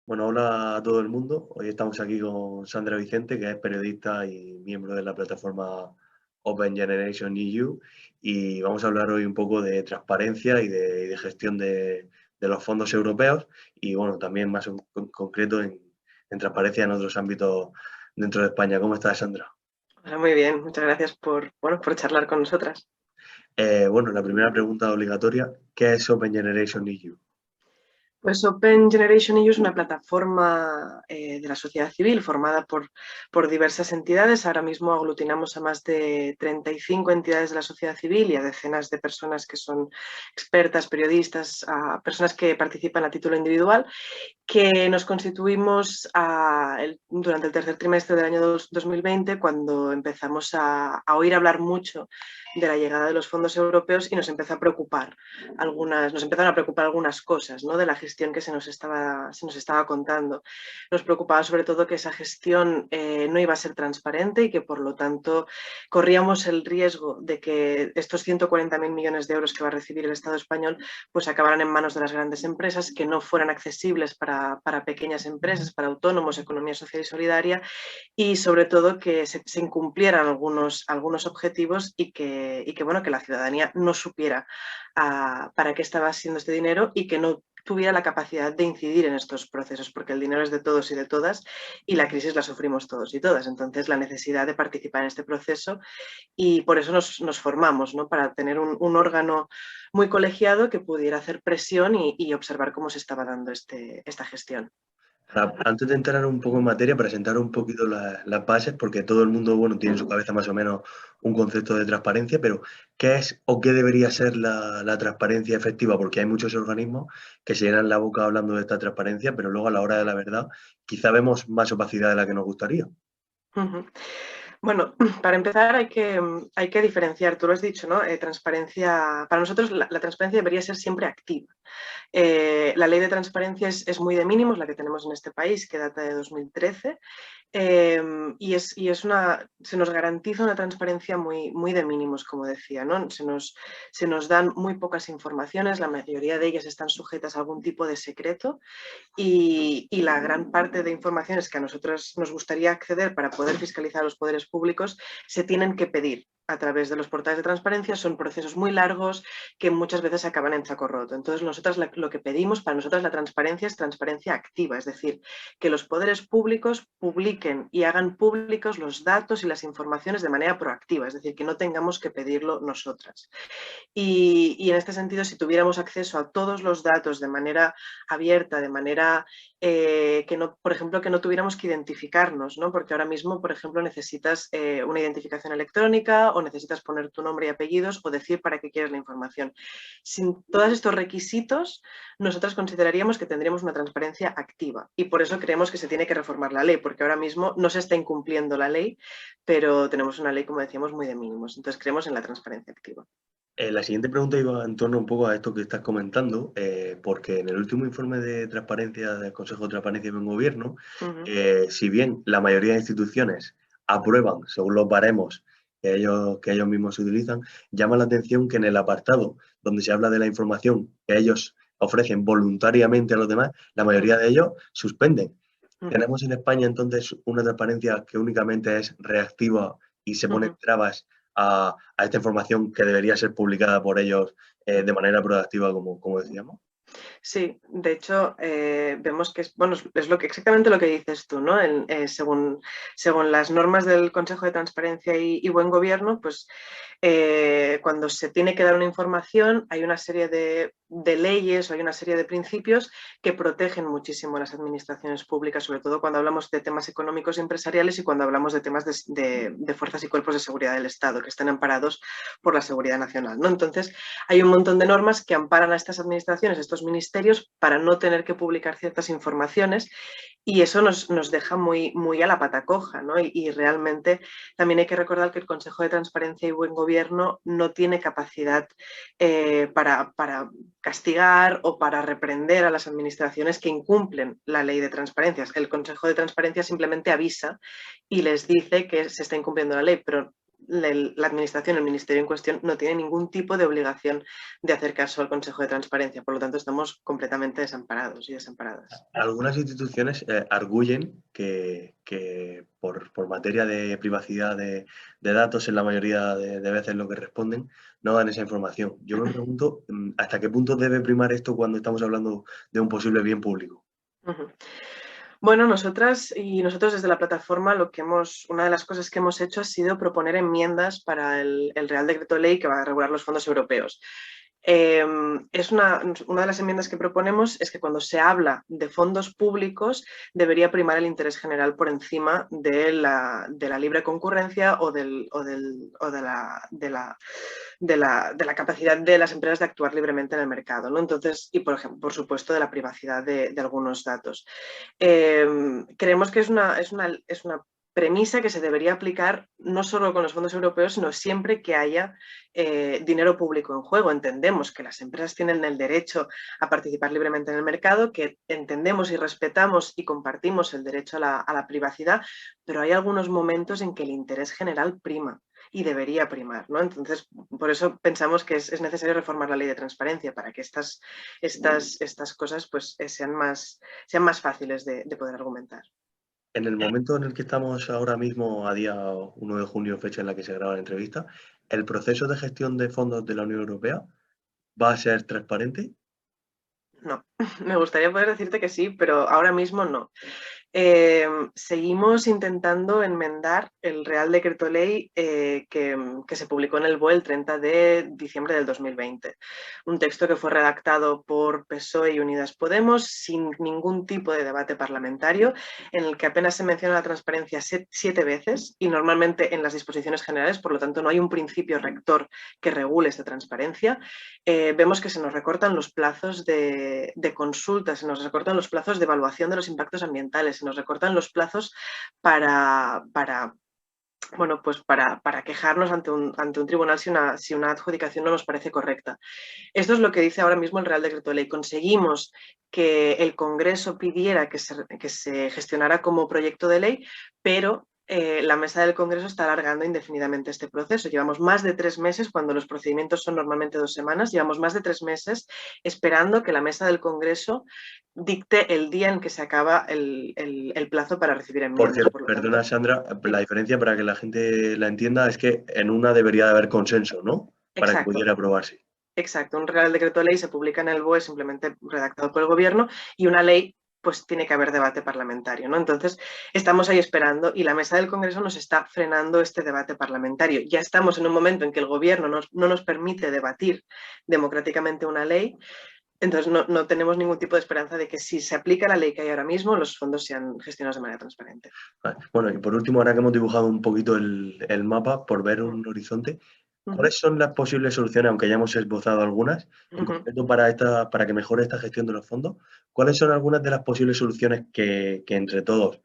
Bueno, hola a todo el mundo. Hoy estamos aquí con Sandra Vicente, que es periodista y miembro de la plataforma Open Generation EU, y vamos a hablar hoy un poco de transparencia y de gestión de los fondos europeos y, bueno, también más en concreto en transparencia en otros ámbitos dentro de España. ¿Cómo estás, Sandra? Hola, muy bien, muchas gracias por charlar con nosotras. Bueno, la primera pregunta obligatoria, ¿qué es Open Generation EU? Pues Open Generation EU es una plataforma de la sociedad civil formada por diversas entidades. Ahora mismo aglutinamos a más de 35 entidades de la sociedad civil y a decenas de personas que son expertas, periodistas, a personas que participan a título individual, que nos constituimos durante el tercer trimestre del año 2020, cuando empezamos a oír hablar mucho de la llegada de los fondos europeos y nos empezaron a preocupar algunas cosas, ¿no?, de la gestión que se nos estaba contando. Nos preocupaba sobre todo que esa gestión no iba a ser transparente y que, por lo tanto, corríamos el riesgo de que estos 140.000 millones de euros que va a recibir el Estado español pues acabaran en manos de las grandes empresas, que no fueran accesibles para pequeñas empresas, para autónomos, economía social y solidaria, y sobre todo que se incumplieran algunos objetivos bueno, que la ciudadanía no supiera para qué estaba siendo este dinero y que no tuviera la capacidad de incidir en estos procesos, porque el dinero es de todos y de todas y la crisis la sufrimos todos y todas. Entonces, la necesidad de participar en este proceso, y por eso nos formamos, ¿no?, para tener un órgano muy colegiado que pudiera hacer presión y observar cómo se estaba dando esta gestión. Antes de entrar un poco en materia, presentar un poquito las bases, porque todo el mundo, bueno, tiene en su cabeza más o menos un concepto de transparencia, pero ¿qué es o qué debería ser la transparencia efectiva? Porque hay muchos organismos que se llenan la boca hablando de esta transparencia, pero luego a la hora de la verdad quizá vemos más opacidad de la que nos gustaría. Ujú. Bueno, para empezar hay que diferenciar, tú lo has dicho, ¿no? Transparencia, para nosotros la transparencia debería ser siempre activa. La ley de transparencia es muy de mínimos, la que tenemos en este país, que data de 2013, se nos garantiza una transparencia muy de mínimos, como decía, ¿no? Se nos dan muy pocas informaciones, la mayoría de ellas están sujetas a algún tipo de secreto, y la gran parte de informaciones que a nosotros nos gustaría acceder para poder fiscalizar a los poderes públicos se tienen que pedir a través de los portales de transparencia. Son procesos muy largos que muchas veces acaban en saco roto. Entonces, nosotros lo que pedimos, para nosotros la transparencia es transparencia activa, es decir, que los poderes públicos publiquen y hagan públicos los datos y las informaciones de manera proactiva, es decir, que no tengamos que pedirlo nosotras. Y en este sentido, si tuviéramos acceso a todos los datos de manera abierta, de manera que no, por ejemplo, que no tuviéramos que identificarnos, ¿no? Porque ahora mismo, por ejemplo, necesitas una identificación electrónica, o necesitas poner tu nombre y apellidos o decir para qué quieres la información. Sin todos estos requisitos, nosotros consideraríamos que tendríamos una transparencia activa, y por eso creemos que se tiene que reformar la ley, porque ahora mismo no se está incumpliendo la ley, pero tenemos una ley, como decíamos, muy de mínimos. Entonces, creemos en la transparencia activa. La siguiente pregunta iba en torno un poco a esto que estás comentando, porque en el último informe de transparencia del Consejo de Transparencia y Buen Gobierno, Ujú. si bien la mayoría de instituciones aprueban según los baremos que ellos mismos utilizan, llama la atención que en el apartado donde se habla de la información que ellos ofrecen voluntariamente a los demás, la mayoría de ellos suspenden. Ujú, Tenemos en España entonces una transparencia que únicamente es reactiva y se pone ujú. trabas a esta información que debería ser publicada por ellos de manera proactiva, como decíamos. Sí, de hecho, vemos que bueno, es exactamente lo que dices tú, ¿no? Según las normas del Consejo de Transparencia y Buen Gobierno, pues cuando se tiene que dar una información, hay una serie de leyes, o hay una serie de principios que protegen muchísimo a las administraciones públicas, sobre todo cuando hablamos de temas económicos y empresariales, y cuando hablamos de temas de fuerzas y cuerpos de seguridad del Estado, que estén amparados por la seguridad nacional, ¿no? Entonces, hay un montón de normas que amparan a estas administraciones, a estos ministerios, para no tener que publicar ciertas informaciones, y eso nos deja muy a la pata coja, ¿no? Y realmente también hay que recordar que el Consejo de Transparencia y Buen Gobierno no tiene capacidad para castigar o para reprender a las administraciones que incumplen la ley de transparencia. El Consejo de Transparencia simplemente avisa y les dice que se está incumpliendo la ley, pero la administración, el ministerio en cuestión, no tiene ningún tipo de obligación de hacer caso al Consejo de Transparencia. Por lo tanto, estamos completamente desamparados y desamparadas. Algunas instituciones arguyen que por materia de privacidad de datos, en la mayoría de veces lo que responden, no dan esa información. Yo me pregunto, ¿hasta qué punto debe primar esto cuando estamos hablando de un posible bien público? Ujú. Bueno, nosotros desde la plataforma una de las cosas que hemos hecho ha sido proponer enmiendas para el Real Decreto Ley que va a regular los fondos europeos. Una de las enmiendas que proponemos es que cuando se habla de fondos públicos debería primar el interés general por encima de la libre concurrencia o de la capacidad de las empresas de actuar libremente en el mercado, ¿no? Entonces, y por ejemplo, por supuesto, de la privacidad de algunos datos. Creemos que es una premisa que se debería aplicar no solo con los fondos europeos, sino siempre que haya dinero público en juego. Entendemos que las empresas tienen el derecho a participar libremente en el mercado, que entendemos y respetamos y compartimos el derecho a la privacidad, pero hay algunos momentos en que el interés general prima y debería primar, ¿no? Entonces, por eso pensamos que es necesario reformar la ley de transparencia para que estas cosas pues, sean más fáciles de poder argumentar. En el momento en el que estamos ahora mismo, a día 1 de junio, fecha en la que se graba la entrevista, ¿el proceso de gestión de fondos de la Unión Europea va a ser transparente? No, me gustaría poder decirte que sí, pero ahora mismo no. Seguimos intentando enmendar el Real Decreto Ley que se publicó en el BOE el 30 de diciembre del 2020. Un texto que fue redactado por PSOE y Unidas Podemos sin ningún tipo de debate parlamentario, en el que apenas se menciona la transparencia 7 veces y normalmente en las disposiciones generales, por lo tanto no hay un principio rector que regule esta transparencia. Vemos que se nos recortan los plazos de consulta, se nos recortan los plazos de evaluación de los impactos ambientales, se nos recortan los plazos para quejarnos ante un tribunal si una adjudicación no nos parece correcta. Esto es lo que dice ahora mismo el Real Decreto Ley. Conseguimos que el Congreso pidiera que se gestionara como proyecto de ley, pero la mesa del Congreso está alargando indefinidamente este proceso. Llevamos más de 3 meses, cuando los procedimientos son normalmente 2 semanas, llevamos más de 3 meses esperando que la mesa del Congreso dicte el día en que se acaba el plazo para recibir Por enmiendas. cierto, Por lo perdona, tanto, Sandra, sí, la diferencia para que la gente la entienda es que en una debería de haber consenso, ¿no? Para que exacto. pudiera aprobarse. Exacto, un Real Decreto Ley se publica en el BOE simplemente redactado por el Gobierno y una ley pues tiene que haber debate parlamentario, ¿no? Entonces, estamos ahí esperando y la mesa del Congreso nos está frenando este debate parlamentario. Ya estamos en un momento en que el Gobierno no nos permite debatir democráticamente una ley, entonces no tenemos ningún tipo de esperanza de que si se aplica la ley que hay ahora mismo, los fondos sean gestionados de manera transparente. Vale. Bueno, y por último, ahora que hemos dibujado un poquito el mapa por ver un horizonte, Uh -huh, ¿cuáles son las posibles soluciones, aunque ya hemos esbozado algunas, uh en -huh. concreto para que mejore esta gestión de los fondos? ¿Cuáles son algunas de las posibles soluciones que entre todos,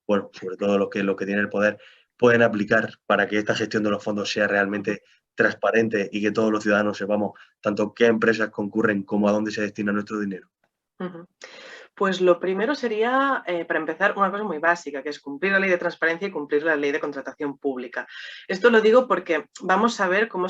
bueno, sobre todo los que tienen el poder, pueden aplicar para que esta gestión de los fondos sea realmente transparente y que todos los ciudadanos sepamos tanto qué empresas concurren como a dónde se destina nuestro dinero? Uh -huh. Pues lo primero sería, para empezar, una cosa muy básica, que es cumplir la ley de transparencia y cumplir la ley de contratación pública. Esto lo digo porque vamos a ver cómo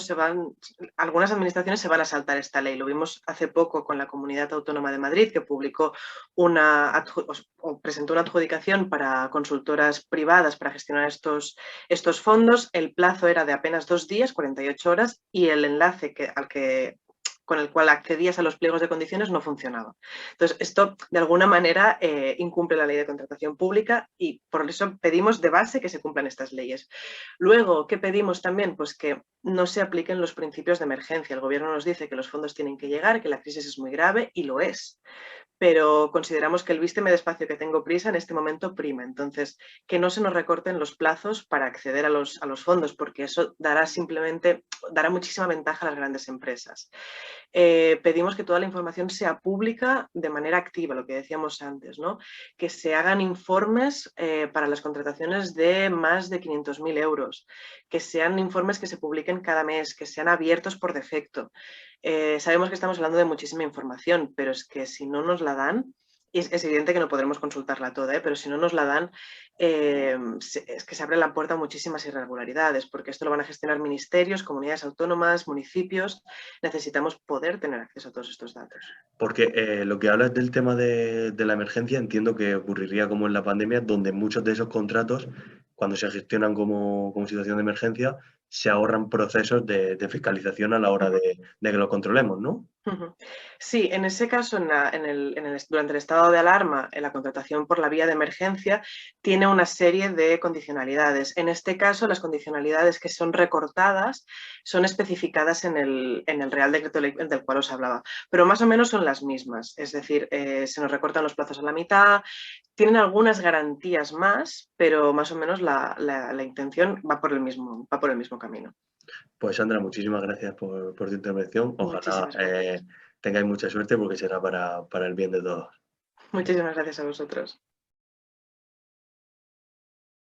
algunas administraciones se van a saltar esta ley. Lo vimos hace poco con la Comunidad Autónoma de Madrid, que publicó o presentó una adjudicación para consultoras privadas para gestionar estos fondos. El plazo era de apenas 2 días, 48 horas, y el enlace con el cual accedías a los pliegos de condiciones no funcionaba. Entonces, esto de alguna manera incumple la ley de contratación pública y por eso pedimos de base que se cumplan estas leyes. Luego, ¿qué pedimos también? Pues que no se apliquen los principios de emergencia. El Gobierno nos dice que los fondos tienen que llegar, que la crisis es muy grave y lo es, pero consideramos que el vísteme despacio que tengo prisa en este momento prima. Entonces, que no se nos recorten los plazos para acceder a los fondos, porque eso dará muchísima ventaja a las grandes empresas. Pedimos que toda la información sea pública de manera activa, lo que decíamos antes, ¿no? Que se hagan informes para las contrataciones de más de 500.000 euros, que sean informes que se publiquen cada mes, que sean abiertos por defecto. Sabemos que estamos hablando de muchísima información, pero es que si no nos la dan, es evidente que no podremos consultarla toda, pero si no nos la dan, es que se abre la puerta a muchísimas irregularidades, porque esto lo van a gestionar ministerios, comunidades autónomas, municipios. Necesitamos poder tener acceso a todos estos datos. Porque lo que hablas del tema de la emergencia, entiendo que ocurriría como en la pandemia, donde muchos de esos contratos, cuando se gestionan como situación de emergencia, se ahorran procesos de fiscalización a la hora de que lo controlemos, ¿no? Sí, en ese caso, durante el estado de alarma, en la contratación por la vía de emergencia tiene una serie de condicionalidades. En este caso, las condicionalidades que son recortadas son especificadas en el Real Decreto Ley del cual os hablaba, pero más o menos son las mismas. Es decir, se nos recortan los plazos a la mitad, tienen algunas garantías más, pero más o menos la intención va por el mismo camino. Pues Sandra, muchísimas gracias por tu intervención. Ojalá Muchísimas gracias. tengáis mucha suerte porque será para el bien de todos. Muchísimas gracias a vosotros.